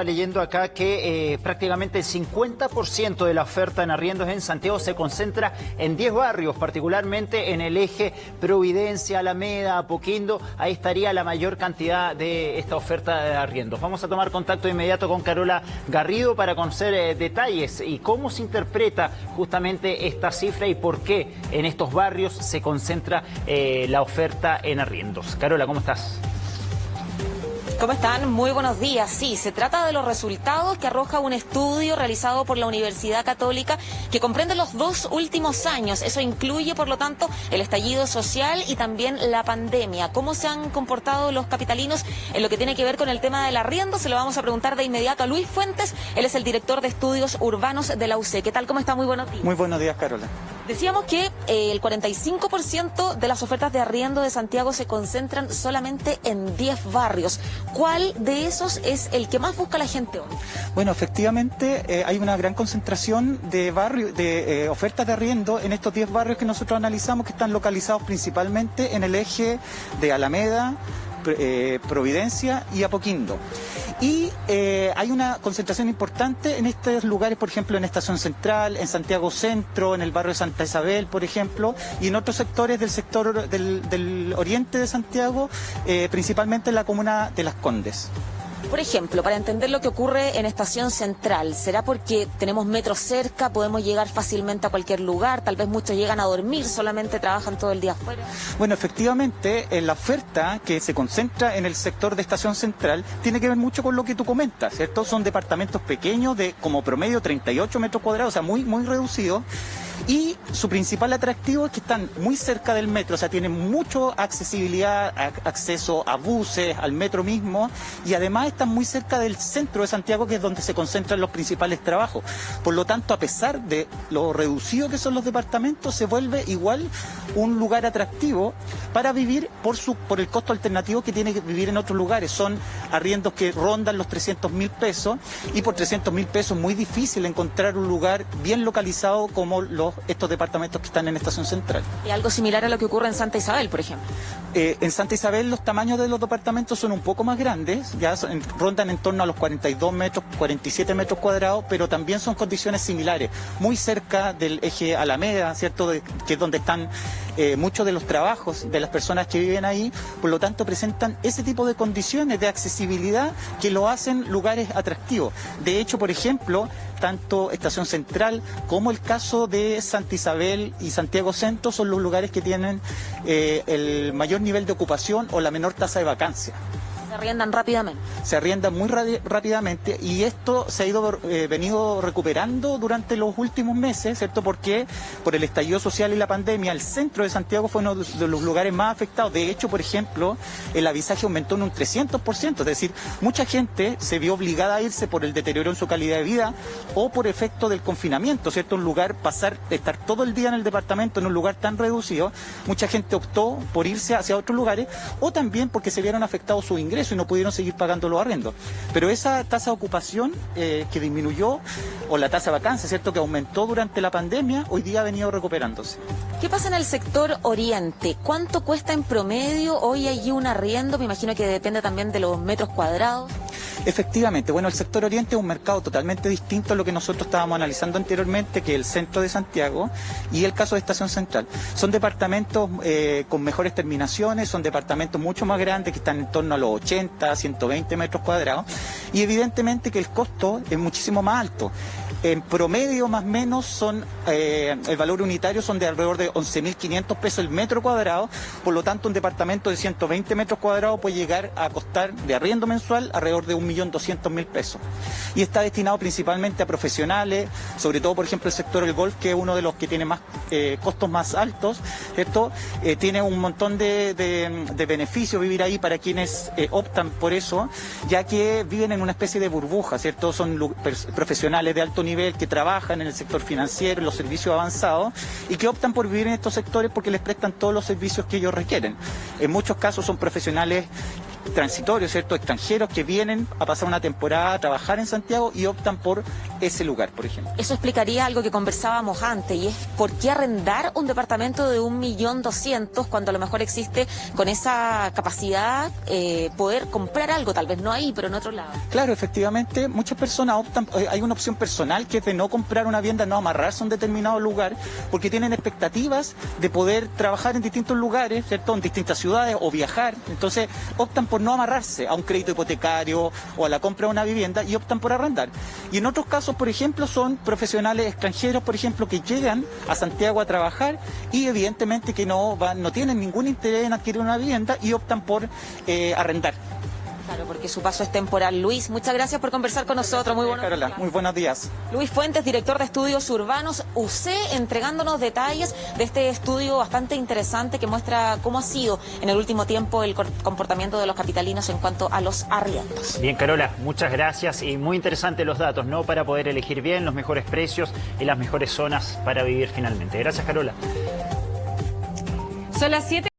Leyendo acá que prácticamente el 50% de la oferta en arriendos en Santiago se concentra en 10 barrios, particularmente en el eje Providencia, Alameda, Apoquindo. Ahí estaría la mayor cantidad de esta oferta de arriendos. Vamos a tomar contacto de inmediato con Carola Garrido para conocer detalles y cómo se interpreta justamente esta cifra y por qué en estos barrios se concentra la oferta en arriendos. Carola, ¿cómo estás? ¿Cómo están? Muy buenos días. Sí, se trata de los resultados que arroja un estudio realizado por la Universidad Católica que comprende los 2 últimos años. Eso incluye, por lo tanto, el estallido social y también la pandemia. ¿Cómo se han comportado los capitalinos en lo que tiene que ver con el tema del arriendo? Se lo vamos a preguntar de inmediato a Luis Fuentes. Él es el director de estudios urbanos de la UC. ¿Qué tal? ¿Cómo está? Muy buenos días. Muy buenos días, Carola. Decíamos que el 45% de las ofertas de arriendo de Santiago se concentran solamente en 10 barrios. ¿Cuál de esos es el que más busca la gente hoy? Bueno, efectivamente hay una gran concentración de ofertas de arriendo en estos 10 barrios que nosotros analizamos, que están localizados principalmente en el eje de Alameda, Providencia y Apoquindo. Y hay una concentración importante en estos lugares, por ejemplo, en Estación Central, en Santiago Centro, en el barrio de Santa Isabel, por ejemplo, y en otros sectores del sector del oriente de Santiago, principalmente en la comuna de Las Condes. Por ejemplo, para entender lo que ocurre en Estación Central, ¿será porque tenemos metro cerca, podemos llegar fácilmente a cualquier lugar? Tal vez muchos llegan a dormir, solamente trabajan todo el día afuera. Bueno, efectivamente, la oferta que se concentra en el sector de Estación Central tiene que ver mucho con lo que tú comentas, ¿cierto? Son departamentos pequeños de como promedio 38 metros cuadrados, o sea, muy reducidos. Y su principal atractivo es que están muy cerca del metro, o sea, tienen mucha accesibilidad, acceso a buses, al metro mismo, y además están muy cerca del centro de Santiago, que es donde se concentran los principales trabajos. Por lo tanto, a pesar de lo reducido que son los departamentos, se vuelve igual un lugar atractivo para vivir por el costo alternativo que tiene que vivir en otros lugares. Son arriendos que rondan los 300.000 pesos, y por 300.000 pesos es muy difícil encontrar un lugar bien localizado como estos departamentos que están en Estación Central. ¿Y algo similar a lo que ocurre en Santa Isabel, por ejemplo? En Santa Isabel los tamaños de los departamentos son un poco más grandes, ya rondan en torno a los 42 metros, 47 metros cuadrados, pero también son condiciones similares, muy cerca del eje Alameda, ¿cierto? Que es donde están muchos de los trabajos de las personas que viven ahí, por lo tanto presentan ese tipo de condiciones de accesibilidad que lo hacen lugares atractivos. De hecho, por ejemplo, tanto Estación Central como el caso de Santa Isabel y Santiago Centro son los lugares que tienen el mayor nivel de ocupación o la menor tasa de vacancia. Se arriendan rápidamente. Se arriendan muy rápidamente, y esto se ha venido recuperando durante los últimos meses, ¿cierto? Porque por el estallido social y la pandemia, el centro de Santiago fue uno de los lugares más afectados. De hecho, por ejemplo, el avisaje aumentó en un 300%, es decir, mucha gente se vio obligada a irse por el deterioro en su calidad de vida o por efecto del confinamiento, ¿cierto? Un lugar, estar todo el día en el departamento en un lugar tan reducido, mucha gente optó por irse hacia otros lugares, o también porque se vieron afectados sus ingresos y no pudieron seguir pagando los arriendos. Pero esa tasa de ocupación que disminuyó, o la tasa de vacancia, ¿cierto?, que aumentó durante la pandemia, hoy día ha venido recuperándose. ¿Qué pasa en el sector oriente? ¿Cuánto cuesta en promedio hoy allí un arriendo? Me imagino que depende también de los metros cuadrados. Efectivamente, bueno, el sector oriente es un mercado totalmente distinto a lo que nosotros estábamos analizando anteriormente, que el centro de Santiago y el caso de Estación Central. Son departamentos con mejores terminaciones, son departamentos mucho más grandes, que están en torno a los 80, 120 metros cuadrados, y evidentemente que el costo es muchísimo más alto. En promedio, más o menos, el valor unitario son de alrededor de 11.500 pesos el metro cuadrado. Por lo tanto, un departamento de 120 metros cuadrados puede llegar a costar de arriendo mensual alrededor de 1.200.000 pesos. Y está destinado principalmente a profesionales, sobre todo, por ejemplo, el sector del golf, que es uno de los que tiene más costos más altos, ¿cierto? Tiene un montón de beneficios vivir ahí para quienes optan por eso, ya que viven en una especie de burbuja, ¿cierto? Son profesionales de alto nivel que trabajan en el sector financiero, en los servicios avanzados, y que optan por vivir en estos sectores porque les prestan todos los servicios que ellos requieren. En muchos casos son profesionales transitorios, ¿cierto? Extranjeros que vienen a pasar una temporada a trabajar en Santiago y optan por ese lugar, por ejemplo. Eso explicaría algo que conversábamos antes, y es por qué arrendar un departamento de 1.200.000 cuando a lo mejor existe con esa capacidad poder comprar algo, tal vez no ahí, pero en otro lado. Claro, efectivamente, muchas personas optan, hay una opción personal que es de no comprar una vivienda, no amarrarse a un determinado lugar, porque tienen expectativas de poder trabajar en distintos lugares, ¿cierto? En distintas ciudades o viajar. Entonces optan por no amarrarse a un crédito hipotecario o a la compra de una vivienda y optan por arrendar. Y en otros casos, por ejemplo, son profesionales extranjeros, por ejemplo, que llegan a Santiago a trabajar y evidentemente que no tienen ningún interés en adquirir una vivienda y optan por arrendar. Claro, porque su paso es temporal. Luis, muchas gracias por conversar con nosotros. Muy buenos Carola, días. muy buenos días. Luis Fuentes, director de Estudios Urbanos UC, entregándonos detalles de este estudio bastante interesante que muestra cómo ha sido en el último tiempo el comportamiento de los capitalinos en cuanto a los arriendos. Bien, Carola, muchas gracias y muy interesantes los datos, ¿no? Para poder elegir bien los mejores precios y las mejores zonas para vivir finalmente. Gracias, Carola. Son las 7.